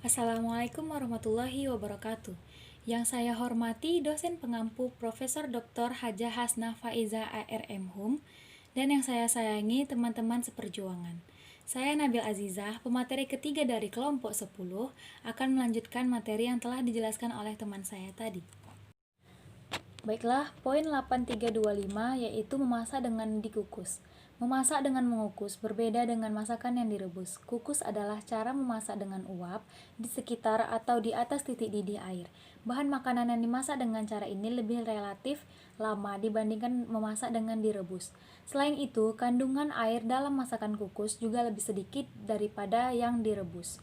Assalamualaikum warahmatullahi wabarakatuh. Yang saya hormati dosen pengampu Profesor Dr. Hajah Hasnah Faiza ARM Hum, dan yang saya sayangi teman-teman seperjuangan. Saya Nabil Azizah, pemateri ketiga dari kelompok 10, akan melanjutkan materi yang telah dijelaskan oleh teman saya tadi. Baiklah, poin 8325 yaitu memasak dengan dikukus. Memasak dengan mengukus berbeda dengan masakan yang direbus. Kukus adalah cara memasak dengan uap di sekitar atau di atas titik didih air. Bahan makanan yang dimasak dengan cara ini lebih relatif lama dibandingkan memasak dengan direbus. Selain itu, kandungan air dalam masakan kukus juga lebih sedikit daripada yang direbus.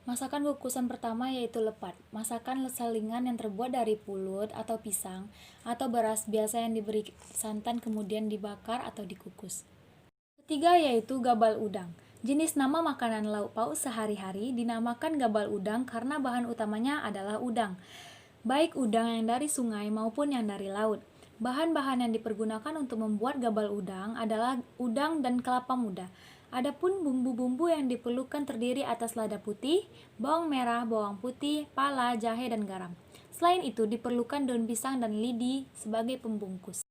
Masakan kukusan pertama yaitu lepat. Masakan selingan yang terbuat dari pulut atau pisang atau beras biasa yang diberi santan kemudian dibakar atau dikukus. Ketiga yaitu gabal udang. Jenis nama makanan lauk pauk sehari-hari dinamakan gabal udang karena bahan utamanya adalah udang. Baik udang yang dari sungai maupun yang dari laut. Bahan-bahan yang dipergunakan untuk membuat gabal udang adalah udang dan kelapa muda. Adapun bumbu-bumbu yang diperlukan terdiri atas lada putih, bawang merah, bawang putih, pala, jahe, dan garam. Selain itu diperlukan daun pisang dan lidi sebagai pembungkus.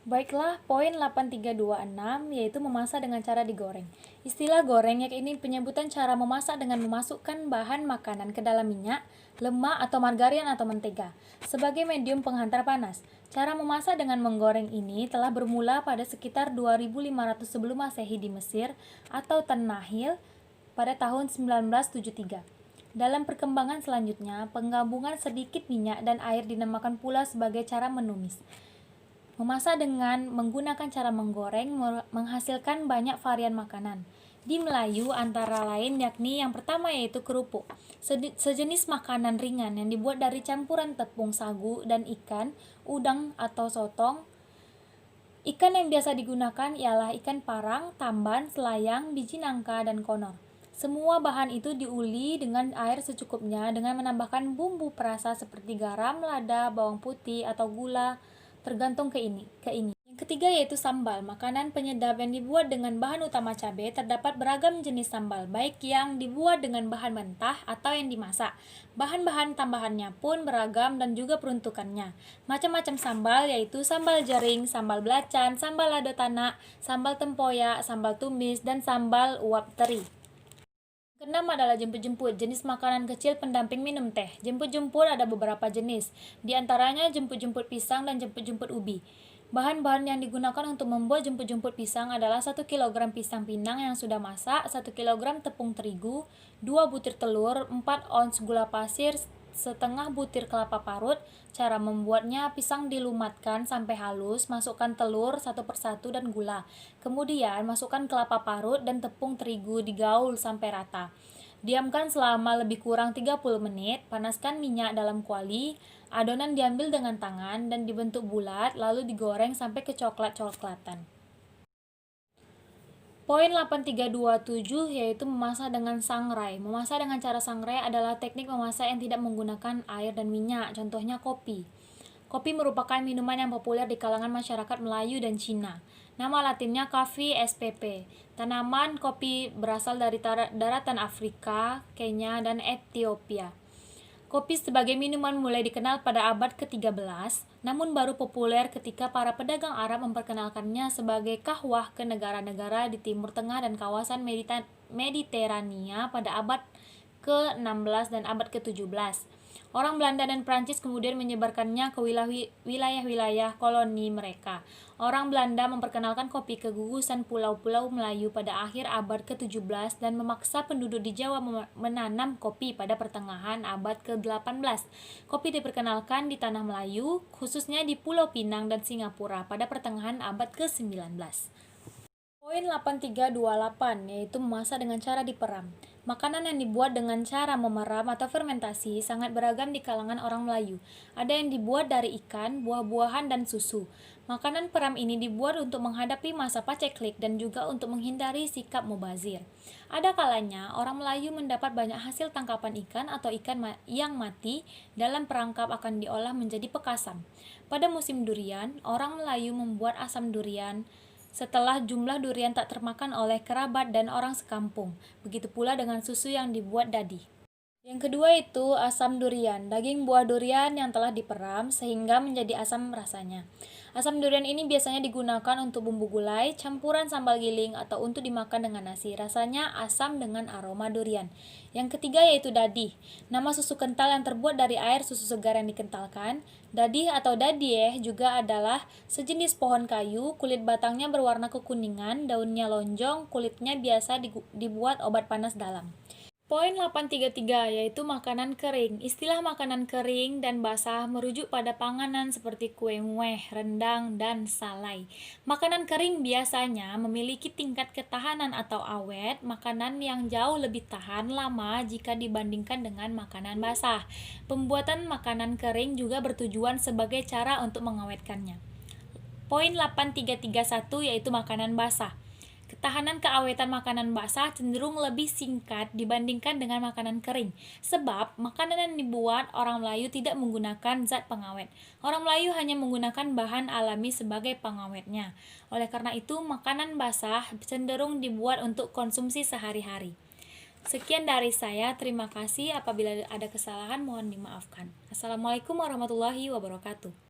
Baiklah, poin 8326 yaitu memasak dengan cara digoreng. Istilah goreng yakni penyebutan cara memasak dengan memasukkan bahan makanan ke dalam minyak, lemak atau margarin atau mentega sebagai medium penghantar panas. Cara memasak dengan menggoreng ini telah bermula pada sekitar 2500 sebelum Masehi di Mesir atau Tanahil pada tahun 1973. Dalam perkembangan selanjutnya, penggabungan sedikit minyak dan air dinamakan pula sebagai cara menumis. Memasak dengan menggunakan cara menggoreng menghasilkan banyak varian makanan. Di Melayu antara lain yakni yang pertama yaitu kerupuk, sejenis makanan ringan yang dibuat dari campuran tepung sagu dan ikan, udang atau sotong. Ikan yang biasa digunakan ialah ikan parang, tamban, selayang, biji nangka, dan konor. Semua bahan itu diuli dengan air secukupnya dengan menambahkan bumbu perasa seperti garam, lada, bawang putih, atau gula, tergantung keinginan. Yang ketiga yaitu sambal, makanan penyedap yang dibuat dengan bahan utama cabai. Terdapat beragam jenis sambal, baik yang dibuat dengan bahan mentah atau yang dimasak. Bahan-bahan tambahannya pun beragam dan juga peruntukannya. Macam-macam sambal yaitu sambal jaring, sambal belacan, sambal lado tanak, sambal tempoyak, sambal tumis, dan sambal uap teri. Keenam adalah jemput-jemput, jenis makanan kecil pendamping minum teh. Jemput-jemput ada beberapa jenis, di antaranya jemput-jemput pisang dan jemput-jemput ubi. Bahan-bahan yang digunakan untuk membuat jemput-jemput pisang adalah 1 kg pisang pinang yang sudah masak, 1 kg tepung terigu, 2 butir telur, 4 ons gula pasir, setengah butir kelapa parut. Cara membuatnya, pisang dilumatkan sampai halus, masukkan telur satu persatu dan gula. Kemudian masukkan kelapa parut dan tepung terigu digaul sampai rata. Diamkan selama lebih kurang 30 menit, panaskan minyak dalam kuali. Adonan diambil dengan tangan dan dibentuk bulat, lalu digoreng sampai kecoklat-coklatan. Poin 8327 yaitu memasak dengan sangrai. Memasak dengan cara sangrai adalah teknik memasak yang tidak menggunakan air dan minyak, contohnya kopi. Kopi merupakan minuman yang populer di kalangan masyarakat Melayu dan Cina. Nama latinnya Coffea spp. Tanaman kopi berasal dari daratan Afrika, Kenya, dan Ethiopia. Kopi sebagai minuman mulai dikenal pada abad ke-13, namun baru populer ketika para pedagang Arab memperkenalkannya sebagai kahwah ke negara-negara di Timur Tengah dan kawasan Mediterania pada abad ke-16 dan abad ke-17. Orang Belanda dan Prancis kemudian menyebarkannya ke wilayah-wilayah koloni mereka. Orang Belanda memperkenalkan kopi ke gugusan pulau-pulau Melayu pada akhir abad ke-17 dan memaksa penduduk di Jawa menanam kopi pada pertengahan abad ke-18. Kopi diperkenalkan di tanah Melayu, khususnya di Pulau Pinang dan Singapura pada pertengahan abad ke-19. Poin 8328 yaitu memasak dengan cara diperam. Makanan yang dibuat dengan cara memeram atau fermentasi sangat beragam di kalangan orang Melayu. Ada yang dibuat dari ikan, buah-buahan, dan susu. Makanan peram ini dibuat untuk menghadapi masa paceklik dan juga untuk menghindari sikap mubazir. Ada kalanya orang Melayu mendapat banyak hasil tangkapan ikan atau ikan yang mati dalam perangkap akan diolah menjadi pekasam. Pada musim durian, orang Melayu membuat asam durian setelah jumlah durian tak termakan oleh kerabat dan orang sekampung. Begitu pula dengan susu yang dibuat dadi. Yang kedua itu asam durian, daging buah durian yang telah diperam sehingga menjadi asam rasanya. Asam durian ini biasanya digunakan untuk bumbu gulai, campuran sambal giling, atau untuk dimakan dengan nasi. Rasanya asam dengan aroma durian. Yang ketiga yaitu dadih, nama susu kental yang terbuat dari air susu segar yang dikentalkan. Dadih atau dadieh juga adalah sejenis pohon kayu, kulit batangnya berwarna kekuningan, daunnya lonjong, kulitnya biasa dibuat obat panas dalam. Poin 833 yaitu makanan kering. Istilah makanan kering dan basah merujuk pada panganan seperti kue mueh, rendang, dan salai. Makanan kering biasanya memiliki tingkat ketahanan atau awet makanan yang jauh lebih tahan lama jika dibandingkan dengan makanan basah. Pembuatan makanan kering juga bertujuan sebagai cara untuk mengawetkannya. Poin 8331 yaitu makanan basah. Ketahanan keawetan makanan basah cenderung lebih singkat dibandingkan dengan makanan kering, sebab makanan yang dibuat orang Melayu tidak menggunakan zat pengawet. Orang Melayu hanya menggunakan bahan alami sebagai pengawetnya. Oleh karena itu, makanan basah cenderung dibuat untuk konsumsi sehari-hari. Sekian dari saya, terima kasih. Apabila ada kesalahan mohon dimaafkan. Assalamualaikum warahmatullahi wabarakatuh.